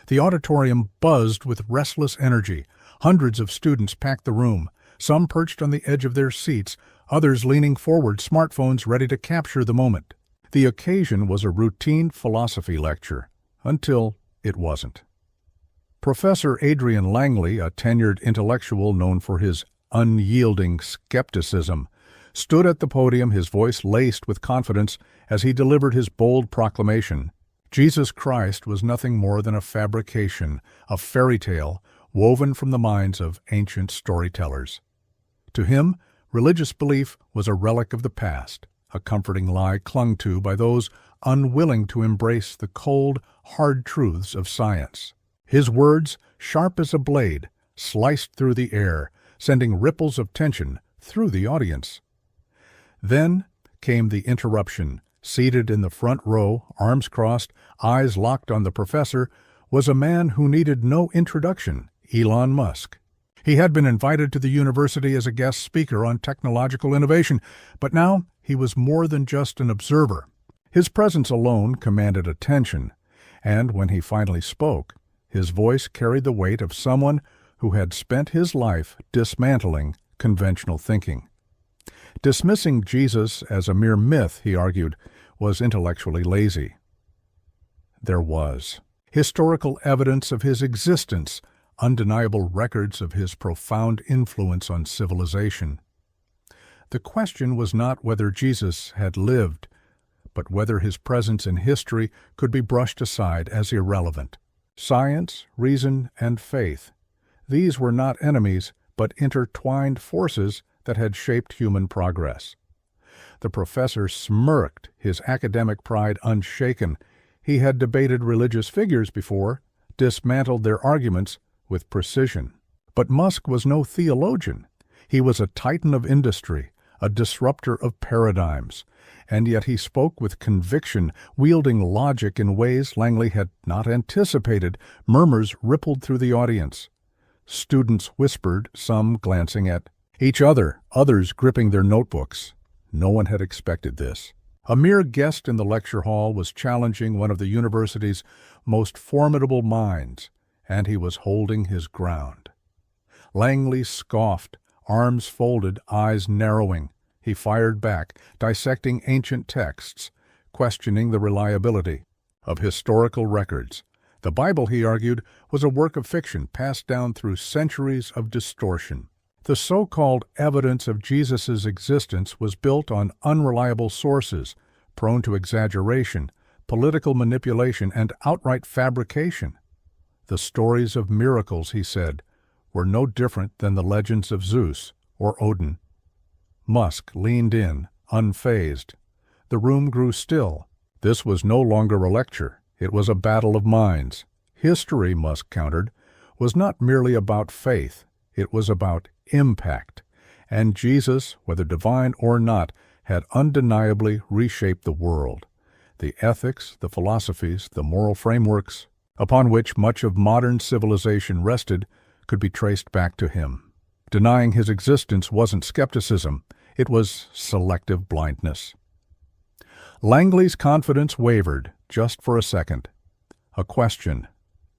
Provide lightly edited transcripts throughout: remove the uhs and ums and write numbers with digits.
The auditorium buzzed with restless energy. Hundreds of students packed the room, some perched on the edge of their seats, others leaning forward, smartphones ready to capture the moment. The occasion was a routine philosophy lecture, until it wasn't. Professor Adrian Langley, a tenured intellectual known for his unyielding skepticism, stood at the podium, his voice laced with confidence as he delivered his bold proclamation. Jesus Christ was nothing more than a fabrication, a fairy tale woven from the minds of ancient storytellers. To him, religious belief was a relic of the past, a comforting lie clung to by those unwilling to embrace the cold, hard truths of science. His words, sharp as a blade, sliced through the air, sending ripples of tension through the audience. Then came the interruption. Seated in the front row, arms crossed, eyes locked on the professor, was a man who needed no introduction, Elon Musk. He had been invited to the university as a guest speaker on technological innovation, but now he was more than just an observer. His presence alone commanded attention, and when he finally spoke, his voice carried the weight of someone who had spent his life dismantling conventional thinking. Dismissing Jesus as a mere myth, he argued, was intellectually lazy. There was historical evidence of his existence, undeniable records of his profound influence on civilization. The question was not whether Jesus had lived, but whether his presence in history could be brushed aside as irrelevant. Science, reason, and faith, these were not enemies, but intertwined forces that had shaped human progress. The professor smirked, his academic pride unshaken. He had debated religious figures before, dismantled their arguments with precision. But Musk was no theologian. He was a titan of industry, a disruptor of paradigms, and yet he spoke with conviction, wielding logic in ways Langley had not anticipated. Murmurs rippled through the audience. Students whispered, some glancing at each other, others gripping their notebooks. No one had expected this. A mere guest in the lecture hall was challenging one of the university's most formidable minds, and he was holding his ground. Langley scoffed, arms folded, eyes narrowing. He fired back, dissecting ancient texts, questioning the reliability of historical records. The Bible, he argued, was a work of fiction passed down through centuries of distortion. The so-called evidence of Jesus' existence was built on unreliable sources, prone to exaggeration, political manipulation, and outright fabrication. The stories of miracles, he said, were no different than the legends of Zeus or Odin. Musk leaned in, unfazed. The room grew still. This was no longer a lecture. It was a battle of minds. History, Musk countered, was not merely about faith. It was about impact. And Jesus, whether divine or not, had undeniably reshaped the world. The ethics, the philosophies, the moral frameworks upon which much of modern civilization rested could be traced back to him. Denying his existence wasn't skepticism, it was selective blindness. Langley's confidence wavered, just for a second. A question,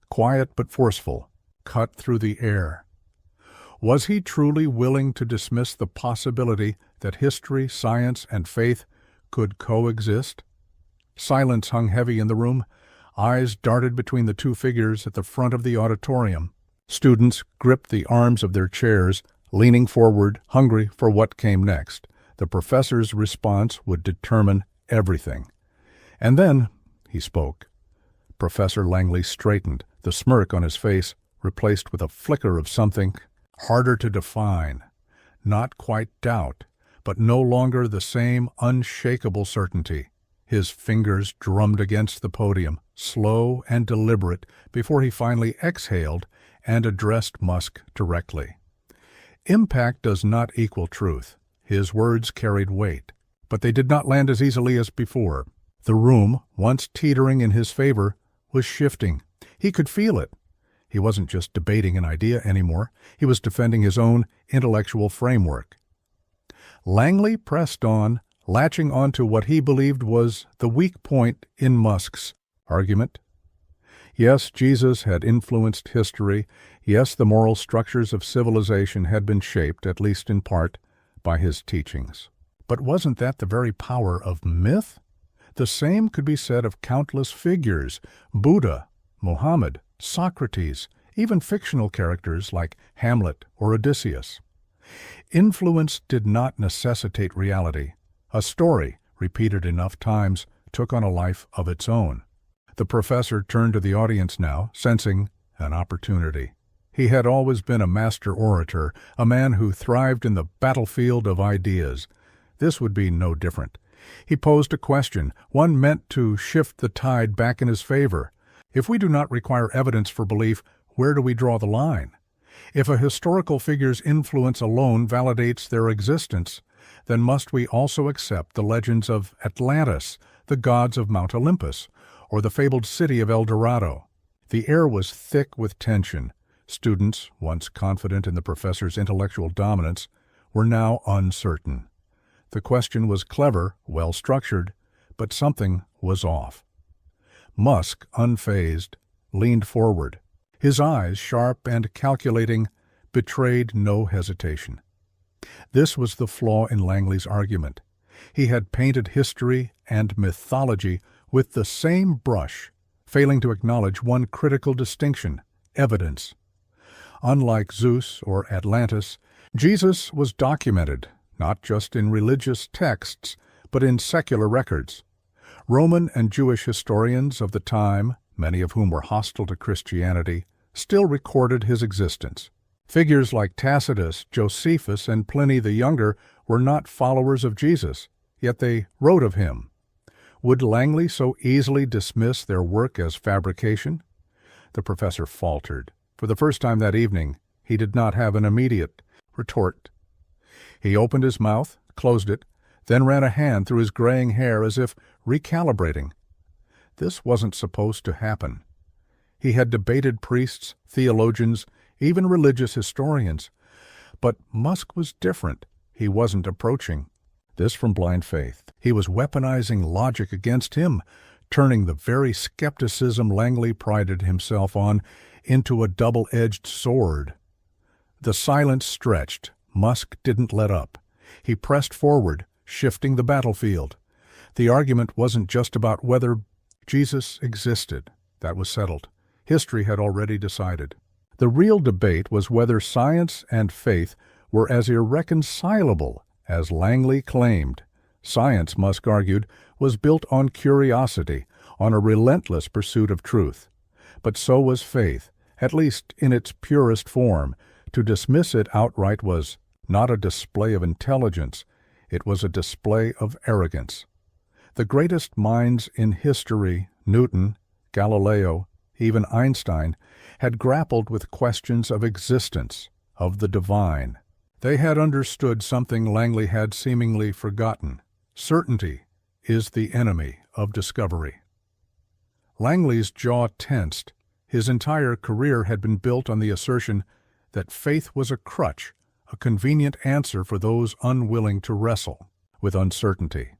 quiet but forceful, cut through the air. Was he truly willing to dismiss the possibility that history, science, and faith could coexist? Silence hung heavy in the room. Eyes darted between the two figures at the front of the auditorium. Students gripped the arms of their chairs, leaning forward, hungry for what came next. The professor's response would determine everything. And then he spoke. Professor Langley straightened, the smirk on his face replaced with a flicker of something harder to define. Not quite doubt, but no longer the same unshakable certainty. His fingers drummed against the podium, slow and deliberate, before he finally exhaled and addressed Musk directly. Impact does not equal truth. His words carried weight, but they did not land as easily as before. The room, once teetering in his favor, was shifting. He could feel it. He wasn't just debating an idea anymore. He was defending his own intellectual framework. Langley pressed on, latching onto what he believed was the weak point in Musk's argument. Yes, Jesus had influenced history. Yes, the moral structures of civilization had been shaped, at least in part, by his teachings. But wasn't that the very power of myth? The same could be said of countless figures: Buddha, Muhammad, Socrates, even fictional characters like Hamlet or Odysseus. Influence did not necessitate reality. A story, repeated enough times, took on a life of its own. The professor turned to the audience now, sensing an opportunity. He had always been a master orator, a man who thrived in the battlefield of ideas. This would be no different. He posed a question, one meant to shift the tide back in his favor. If we do not require evidence for belief, where do we draw the line? If a historical figure's influence alone validates their existence, then must we also accept the legends of Atlantis, the gods of Mount Olympus, or the fabled city of El Dorado? The air was thick with tension. Students, once confident in the professor's intellectual dominance, were now uncertain. The question was clever, well-structured, but something was off. Musk, unfazed, leaned forward. His eyes, sharp and calculating, betrayed no hesitation. This was the flaw in Langley's argument. He had painted history and mythology with the same brush, failing to acknowledge one critical distinction: evidence. Unlike Zeus or Atlantis, Jesus was documented, not just in religious texts, but in secular records. Roman and Jewish historians of the time, many of whom were hostile to Christianity, still recorded his existence. Figures like Tacitus, Josephus, and Pliny the Younger were not followers of Jesus, yet they wrote of him. Would Langley so easily dismiss their work as fabrication? The professor faltered. For the first time that evening, he did not have an immediate retort. He opened his mouth, closed it, then ran a hand through his graying hair as if recalibrating. This wasn't supposed to happen. He had debated priests, theologians, even religious historians. But Musk was different. He wasn't approaching this from blind faith. He was weaponizing logic against him, turning the very skepticism Langley prided himself on into a double-edged sword. The silence stretched. Musk didn't let up. He pressed forward, shifting the battlefield. The argument wasn't just about whether Jesus existed. That was settled. History had already decided. The real debate was whether science and faith were as irreconcilable as Langley claimed. Science, Musk argued, was built on curiosity, on a relentless pursuit of truth. But so was faith, at least in its purest form. To dismiss it outright was not a display of intelligence, it was a display of arrogance. The greatest minds in history, Newton, Galileo, even Einstein, had grappled with questions of existence, of the divine. They had understood something Langley had seemingly forgotten. Certainty is the enemy of discovery. Langley's jaw tensed. His entire career had been built on the assertion that faith was a crutch, a convenient answer for those unwilling to wrestle with uncertainty.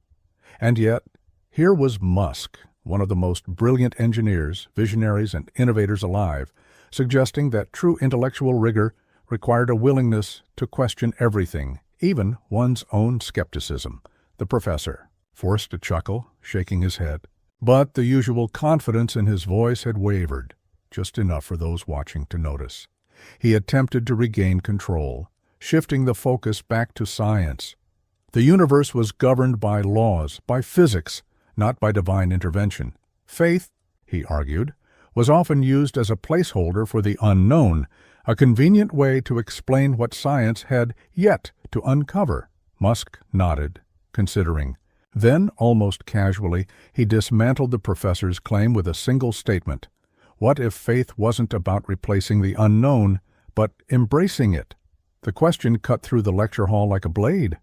And yet, here was Musk, one of the most brilliant engineers, visionaries, and innovators alive, suggesting that true intellectual rigor required a willingness to question everything, even one's own skepticism. The professor forced a chuckle, shaking his head. But the usual confidence in his voice had wavered, just enough for those watching to notice. He attempted to regain control, shifting the focus back to science. The universe was governed by laws, by physics, not by divine intervention. Faith, he argued, was often used as a placeholder for the unknown, a convenient way to explain what science had yet to uncover. Musk nodded, considering. Then, almost casually, he dismantled the professor's claim with a single statement. What if faith wasn't about replacing the unknown, but embracing it? The question cut through the lecture hall like a blade.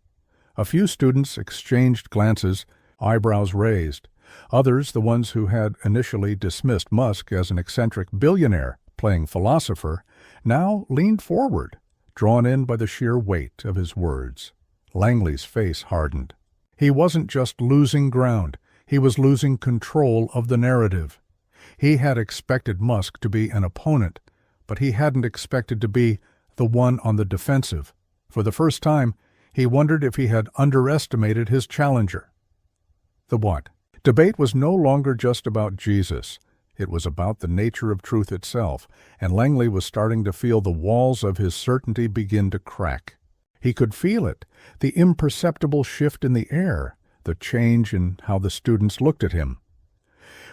A few students exchanged glances, eyebrows raised. Others, the ones who had initially dismissed Musk as an eccentric billionaire playing philosopher, now leaned forward, drawn in by the sheer weight of his words. Langley's face hardened. He wasn't just losing ground, he was losing control of the narrative. He had expected Musk to be an opponent, but he hadn't expected to be the one on the defensive. For the first time, he wondered if he had underestimated his challenger. The what? Debate was no longer just about Jesus. It was about the nature of truth itself, and Langley was starting to feel the walls of his certainty begin to crack. He could feel it, the imperceptible shift in the air, the change in how the students looked at him.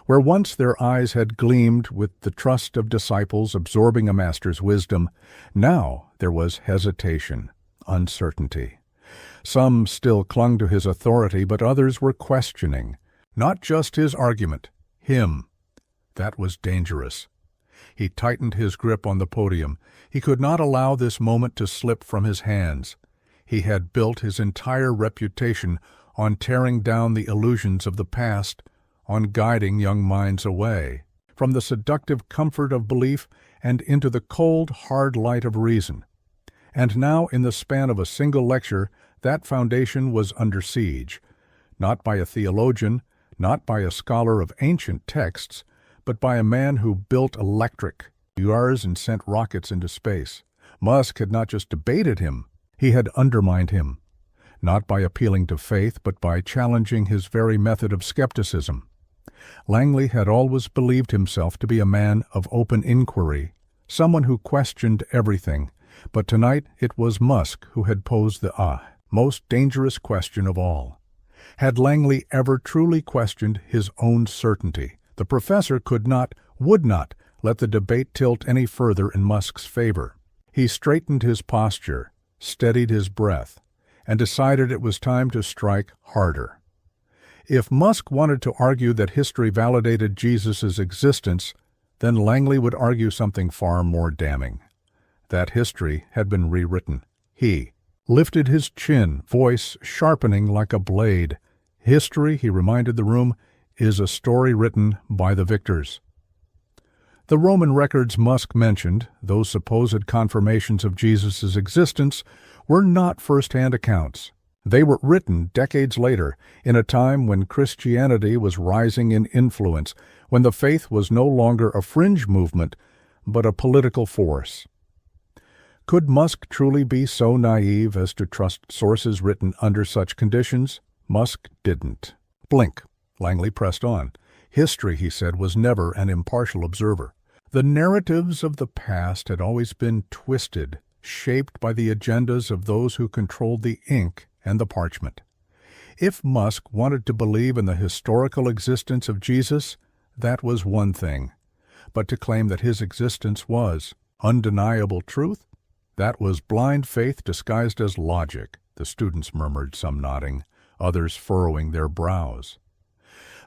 Where once their eyes had gleamed with the trust of disciples absorbing a master's wisdom, now there was hesitation, uncertainty. Some still clung to his authority, but others were questioning. Not just his argument, him. That was dangerous. He tightened his grip on the podium. He could not allow this moment to slip from his hands. He had built his entire reputation on tearing down the illusions of the past, on guiding young minds away from the seductive comfort of belief and into the cold, hard light of reason. And now, in the span of a single lecture, that foundation was under siege, not by a theologian, not by a scholar of ancient texts, but by a man who built electric cars and sent rockets into space. Musk had not just debated him, he had undermined him, not by appealing to faith, but by challenging his very method of skepticism. Langley had always believed himself to be a man of open inquiry, someone who questioned everything, but tonight it was Musk who had posed the most dangerous question of all. Had Langley ever truly questioned his own certainty? The professor would not let the debate tilt any further in Musk's favor. He straightened his posture, steadied his breath, and decided it was time to strike harder. If Musk wanted to argue that history validated Jesus' existence, then Langley would argue something far more damning. That history had been rewritten. He lifted his chin, voice sharpening like a blade. History, he reminded the room, is a story written by the victors. The Roman records Musk mentioned, those supposed confirmations of Jesus' existence, were not first-hand accounts. They were written decades later, in a time when Christianity was rising in influence, when the faith was no longer a fringe movement, but a political force. Could Musk truly be so naive as to trust sources written under such conditions? Musk didn't. Blink. Langley pressed on. History, he said, was never an impartial observer. The narratives of the past had always been twisted, shaped by the agendas of those who controlled the ink and the parchment. If Musk wanted to believe in the historical existence of Jesus, that was one thing. But to claim that his existence was undeniable truth, that was blind faith disguised as logic, the students murmured, some nodding, others furrowing their brows.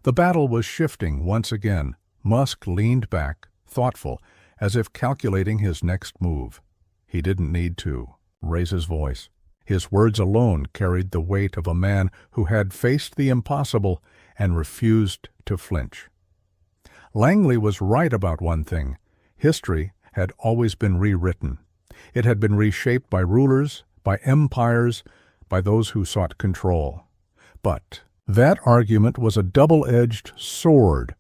The battle was shifting once again. Musk leaned back, thoughtful, as if calculating his next move. He didn't need to raise his voice. His words alone carried the weight of a man who had faced the impossible and refused to flinch. Langley was right about one thing. History had always been rewritten. It had been reshaped by rulers, by empires, by those who sought control. But that argument was a double-edged sword.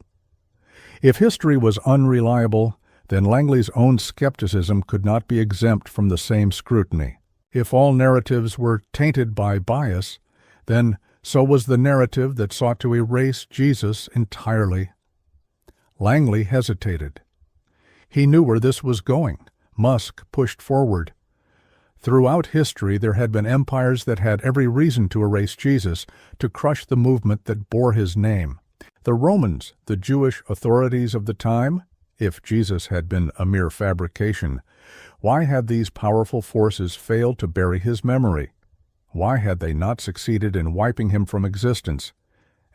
If history was unreliable, then Langley's own skepticism could not be exempt from the same scrutiny. If all narratives were tainted by bias, then so was the narrative that sought to erase Jesus entirely. Langley hesitated. He knew where this was going. Musk pushed forward. Throughout history, there had been empires that had every reason to erase Jesus, to crush the movement that bore his name. The Romans, the Jewish authorities of the time, if Jesus had been a mere fabrication, why had these powerful forces failed to bury his memory? Why had they not succeeded in wiping him from existence,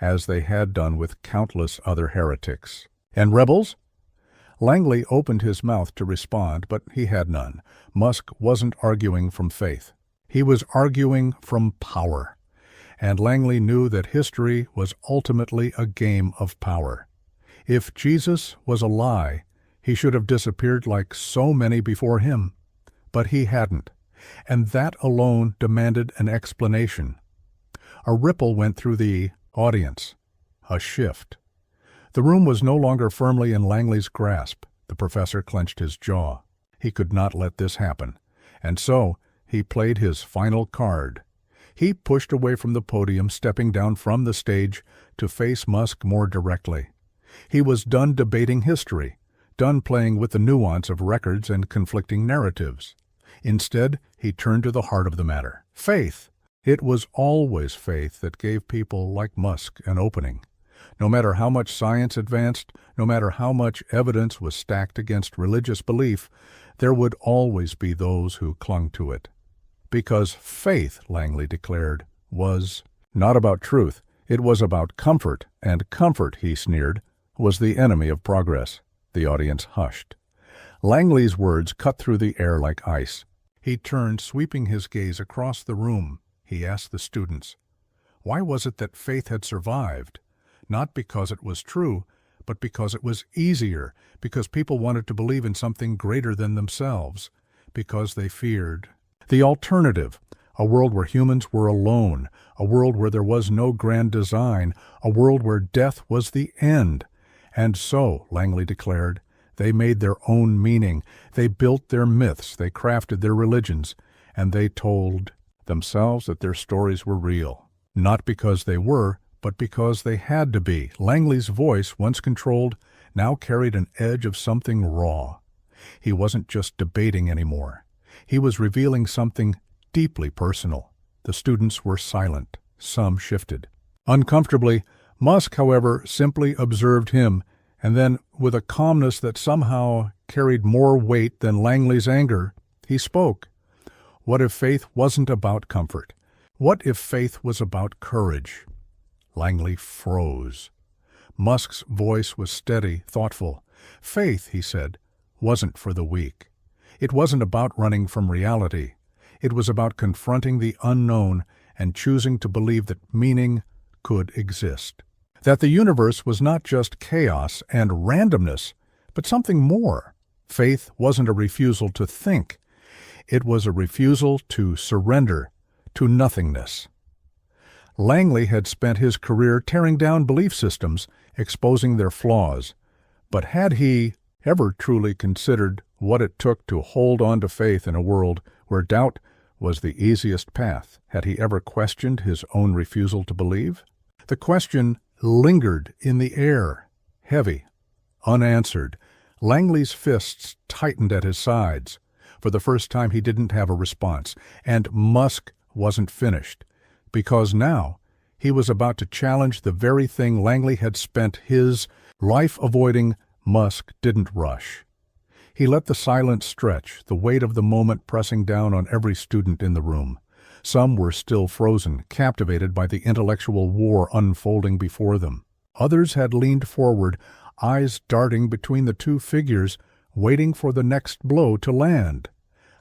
as they had done with countless other heretics? And rebels? Langley opened his mouth to respond, but he had none. Musk wasn't arguing from faith. He was arguing from power. And Langley knew that history was ultimately a game of power. If Jesus was a lie, he should have disappeared like so many before him. But he hadn't, and that alone demanded an explanation. A ripple went through the audience. A shift. The room was no longer firmly in Langley's grasp. The professor clenched his jaw. He could not let this happen. And so, he played his final card. He pushed away from the podium, stepping down from the stage to face Musk more directly. He was done debating history, done playing with the nuance of records and conflicting narratives. Instead, he turned to the heart of the matter. Faith. It was always faith that gave people like Musk an opening. No matter how much science advanced, no matter how much evidence was stacked against religious belief, there would always be those who clung to it. Because faith, Langley declared, was not about truth. It was about comfort, and comfort, he sneered, was the enemy of progress. The audience hushed. Langley's words cut through the air like ice. He turned, sweeping his gaze across the room. He asked the students, why was it that faith had survived? Not because it was true, but because it was easier, because people wanted to believe in something greater than themselves, because they feared the alternative, a world where humans were alone, a world where there was no grand design, a world where death was the end. And so, Langley declared, they made their own meaning, they built their myths, they crafted their religions, and they told themselves that their stories were real. Not because they were, but because they had to be. Langley's voice, once controlled, now carried an edge of something raw. He wasn't just debating anymore. He was revealing something deeply personal. The students were silent. Some shifted. Uncomfortably, Musk, however, simply observed him, and then, with a calmness that somehow carried more weight than Langley's anger, he spoke. What if faith wasn't about comfort? What if faith was about courage? Langley froze. Musk's voice was steady, thoughtful. Faith, he said, wasn't for the weak. It wasn't about running from reality. It was about confronting the unknown and choosing to believe that meaning could exist. That the universe was not just chaos and randomness, but something more. Faith wasn't a refusal to think. It was a refusal to surrender to nothingness. Langley had spent his career tearing down belief systems, exposing their flaws. But had he ever truly considered what it took to hold on to faith in a world where doubt was the easiest path? Had he ever questioned his own refusal to believe? The question lingered in the air, heavy, unanswered. Langley's fists tightened at his sides. For the first time he didn't have a response, and Musk wasn't finished, because now he was about to challenge the very thing Langley had spent his life avoiding. Musk didn't rush. He let the silence stretch, the weight of the moment pressing down on every student in the room. Some were still frozen, captivated by the intellectual war unfolding before them. Others had leaned forward, eyes darting between the two figures, waiting for the next blow to land.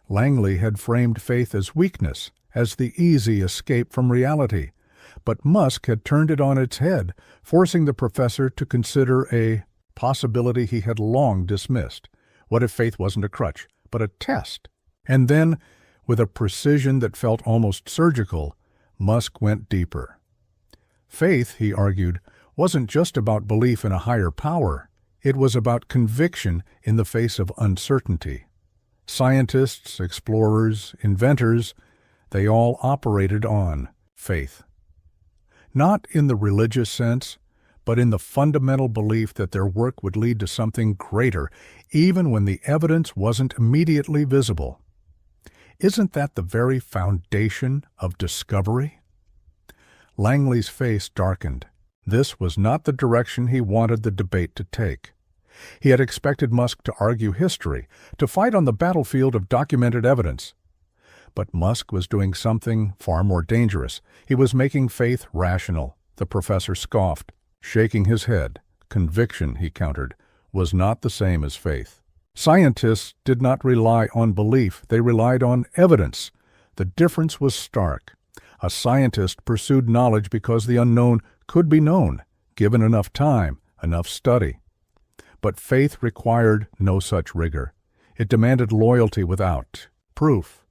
Langley had framed faith as weakness, as the easy escape from reality. But Musk had turned it on its head, forcing the professor to consider a possibility he had long dismissed. What if faith wasn't a crutch, but a test? And then, with a precision that felt almost surgical, Musk went deeper. Faith, he argued, wasn't just about belief in a higher power. It was about conviction in the face of uncertainty. Scientists, explorers, inventors, they all operated on faith. Not in the religious sense, but in the fundamental belief that their work would lead to something greater, even when the evidence wasn't immediately visible. Isn't that the very foundation of discovery? Langley's face darkened. This was not the direction he wanted the debate to take. He had expected Musk to argue history, to fight on the battlefield of documented evidence. But Musk was doing something far more dangerous. He was making faith rational. The professor scoffed, shaking his head. Conviction, he countered, was not the same as faith. Scientists did not rely on belief, they relied on evidence. The difference was stark. A scientist pursued knowledge because the unknown could be known, given enough time, enough study. But faith required no such rigor. It demanded loyalty without proof.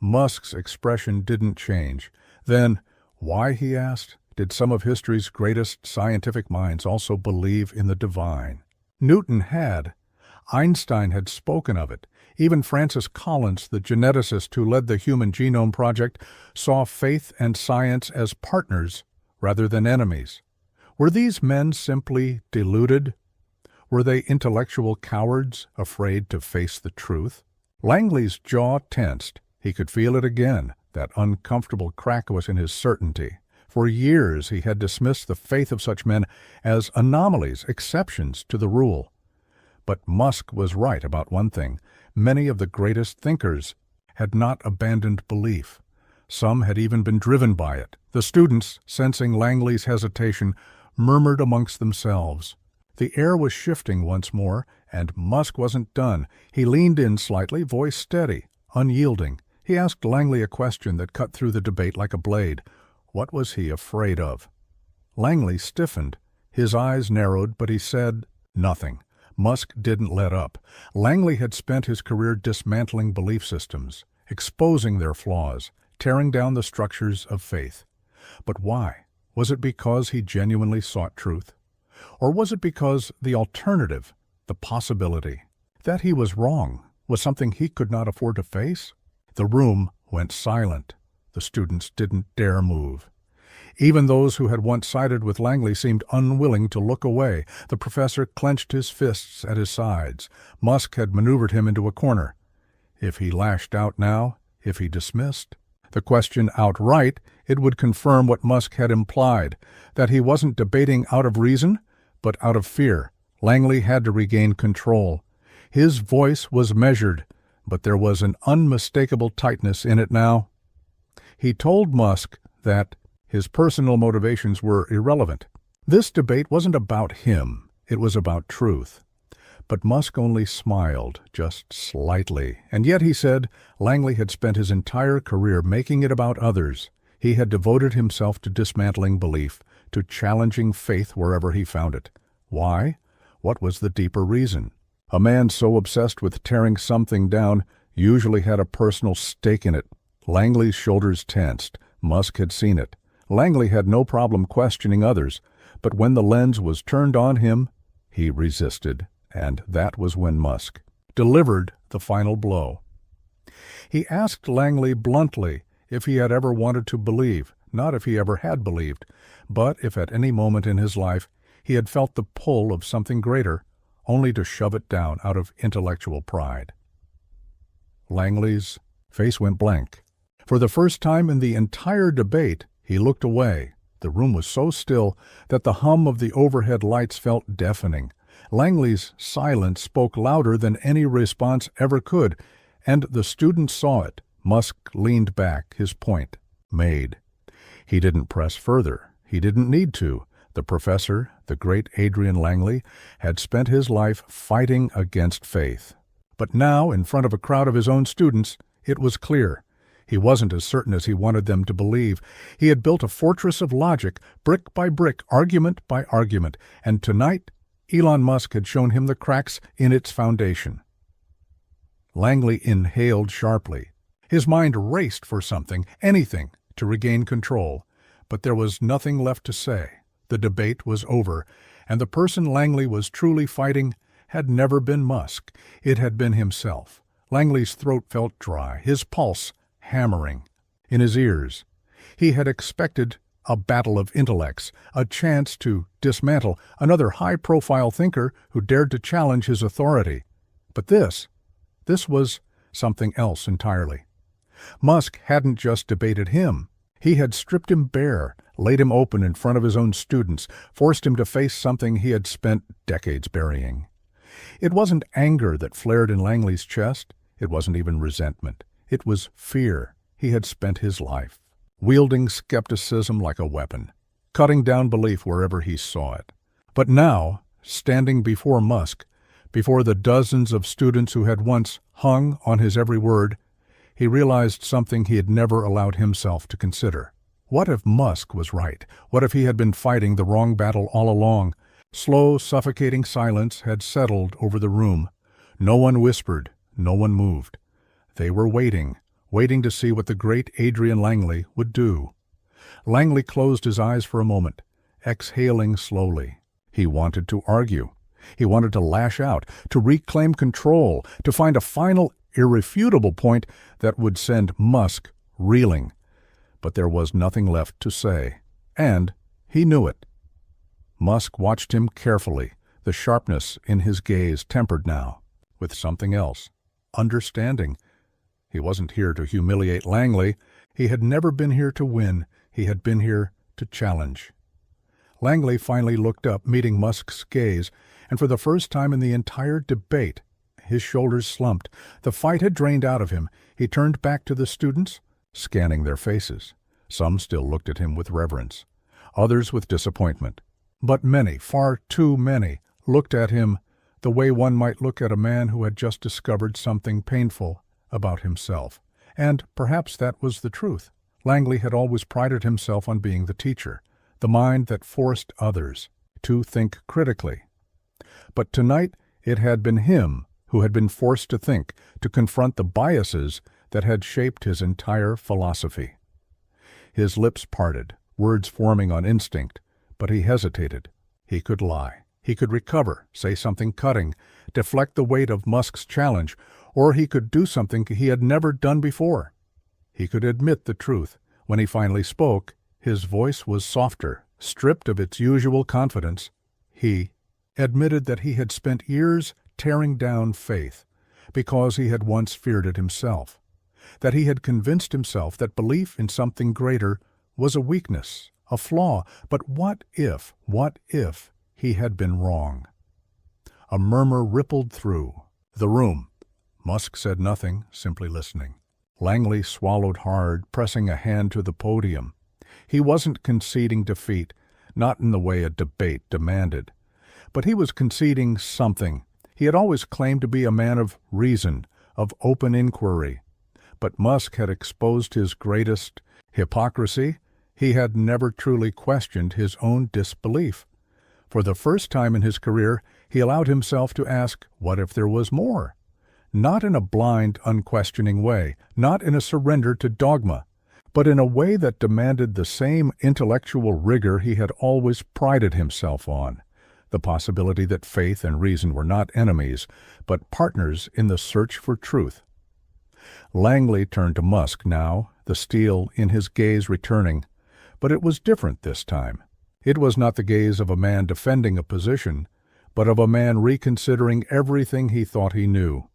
Musk's expression didn't change. Then, why, he asked, did some of history's greatest scientific minds also believe in the divine? Newton had. Einstein had spoken of it. Even Francis Collins, the geneticist who led the Human Genome Project, saw faith and science as partners rather than enemies. Were these men simply deluded? Were they intellectual cowards, afraid to face the truth? Langley's jaw tensed. He could feel it again. That uncomfortable crack was in his certainty. For years he had dismissed the faith of such men as anomalies, exceptions to the rule. But Musk was right about one thing. Many of the greatest thinkers had not abandoned belief. Some had even been driven by it. The students, sensing Langley's hesitation, murmured amongst themselves. The air was shifting once more, and Musk wasn't done. He leaned in slightly, voice steady, unyielding. He asked Langley a question that cut through the debate like a blade. What was he afraid of? Langley stiffened. His eyes narrowed, but he said nothing. Musk didn't let up. Langley had spent his career dismantling belief systems, exposing their flaws, tearing down the structures of faith. But why? Was it because he genuinely sought truth? Or was it because the alternative, the possibility, that he was wrong, was something he could not afford to face? The room went silent. The students didn't dare move. Even those who had once sided with Langley seemed unwilling to look away. The professor clenched his fists at his sides. Musk had maneuvered him into a corner. If he lashed out now, if he dismissed the question outright, it would confirm what Musk had implied, that he wasn't debating out of reason, but out of fear. Langley had to regain control. His voice was measured, but there was an unmistakable tightness in it now. He told Musk that his personal motivations were irrelevant. This debate wasn't about him. It was about truth. But Musk only smiled, just slightly. And yet, he said, Langley had spent his entire career making it about others. He had devoted himself to dismantling belief, to challenging faith wherever he found it. Why? What was the deeper reason? A man so obsessed with tearing something down usually had a personal stake in it. Langley's shoulders tensed. Musk had seen it. Langley had no problem questioning others, but when the lens was turned on him, he resisted, and that was when Musk delivered the final blow. He asked Langley bluntly if he had ever wanted to believe, not if he ever had believed, but if at any moment in his life he had felt the pull of something greater, only to shove it down out of intellectual pride. Langley's face went blank. For the first time in the entire debate, he looked away. The room was so still that the hum of the overhead lights felt deafening. Langley's silence spoke louder than any response ever could, and the students saw it. Musk leaned back, his point made. He didn't press further. He didn't need to. The professor, the great Adrian Langley, had spent his life fighting against faith. But now, in front of a crowd of his own students, it was clear. He wasn't as certain as he wanted them to believe. He had built a fortress of logic, brick by brick, argument by argument, and tonight Elon Musk had shown him the cracks in its foundation. Langley inhaled sharply. His mind raced for something, anything, to regain control. But there was nothing left to say. The debate was over, and the person Langley was truly fighting had never been Musk. It had been himself. Langley's throat felt dry, his pulse hammering in his ears. He had expected a battle of intellects, a chance to dismantle another high-profile thinker who dared to challenge his authority. But this was something else entirely. Musk hadn't just debated him. He had stripped him bare, laid him open in front of his own students, forced him to face something he had spent decades burying. It wasn't anger that flared in Langley's chest. It wasn't even resentment. It was fear. He had spent his life wielding skepticism like a weapon, cutting down belief wherever he saw it. But now, standing before Musk, before the dozens of students who had once hung on his every word, he realized something he had never allowed himself to consider. What if Musk was right? What if he had been fighting the wrong battle all along? Slow, suffocating silence had settled over the room. No one whispered, no one moved. They were waiting to see what the great Adrian Langley would do. Langley closed his eyes for a moment, exhaling slowly. He wanted to argue. He wanted to lash out, to reclaim control, to find a final, irrefutable point that would send Musk reeling. But there was nothing left to say, and he knew it. Musk watched him carefully, the sharpness in his gaze tempered now with something else, understanding. He wasn't here to humiliate Langley. He had never been here to win. He had been here to challenge. Langley finally looked up, meeting Musk's gaze, and for the first time in the entire debate, his shoulders slumped. The fight had drained out of him. He turned back to the students, scanning their faces. Some still looked at him with reverence, others with disappointment. But many, far too many, looked at him the way one might look at a man who had just discovered something painful about himself. And perhaps that was the truth. Langley had always prided himself on being the teacher, the mind that forced others to think critically. But tonight it had been him who had been forced to think, to confront the biases that had shaped his entire philosophy. His lips parted, words forming on instinct, but he hesitated. He could lie. He could recover, say something cutting, deflect the weight of Musk's challenge, or he could do something he had never done before. He could admit the truth. When he finally spoke, his voice was softer, stripped of its usual confidence. He admitted that he had spent years tearing down faith because he had once feared it himself, that he had convinced himself that belief in something greater was a weakness, a flaw. But what if he had been wrong? A murmur rippled through the room. Musk said nothing, simply listening. Langley swallowed hard, pressing a hand to the podium. He wasn't conceding defeat, not in the way a debate demanded. But he was conceding something. He had always claimed to be a man of reason, of open inquiry. But Musk had exposed his greatest hypocrisy. He had never truly questioned his own disbelief. For the first time in his career, he allowed himself to ask, what if there was more? Not in a blind, unquestioning way, not in a surrender to dogma, but in a way that demanded the same intellectual rigor he had always prided himself on, the possibility that faith and reason were not enemies, but partners in the search for truth. Langley turned to Musk now, the steel in his gaze returning, but it was different this time. It was not the gaze of a man defending a position, but of a man reconsidering everything he thought he knew.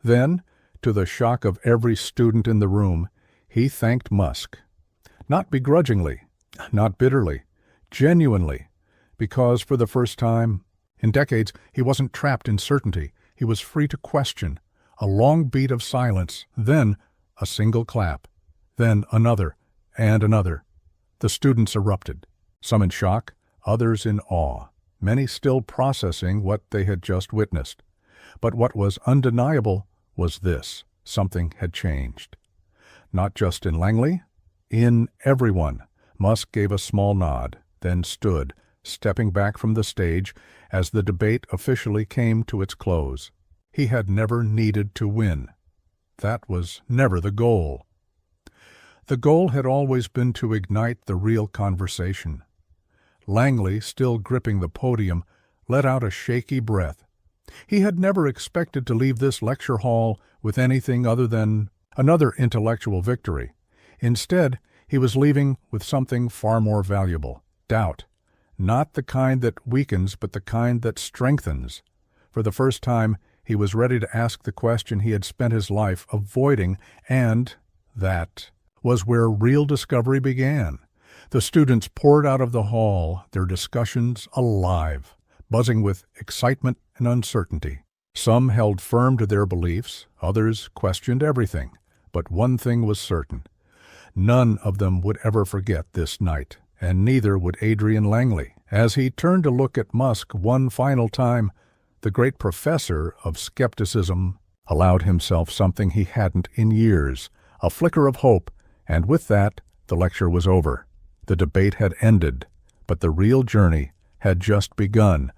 Then, to the shock of every student in the room, he thanked Musk. Not begrudgingly, not bitterly, genuinely, because for the first time in decades he wasn't trapped in certainty. He was free to question. A long beat of silence, then a single clap, then another and another. The students erupted, some in shock, others in awe, many still processing what they had just witnessed. But what was undeniable was this: something had changed. Not just in Langley, in everyone. Musk gave a small nod, then stood, stepping back from the stage as the debate officially came to its close. He had never needed to win. That was never the goal. The goal had always been to ignite the real conversation. Langley, still gripping the podium, let out a shaky breath. He had never expected to leave this lecture hall with anything other than another intellectual victory. Instead, he was leaving with something far more valuable: doubt. Not the kind that weakens, but the kind that strengthens. For the first time, he was ready to ask the question he had spent his life avoiding, and that was where real discovery began. The students poured out of the hall, their discussions alive, buzzing with excitement and uncertainty. Some held firm to their beliefs, others questioned everything. But one thing was certain: none of them would ever forget this night, and neither would Adrian Langley. As he turned to look at Musk one final time, the great professor of skepticism allowed himself something he hadn't in years, a flicker of hope, and with that, the lecture was over. The debate had ended, but the real journey had just begun.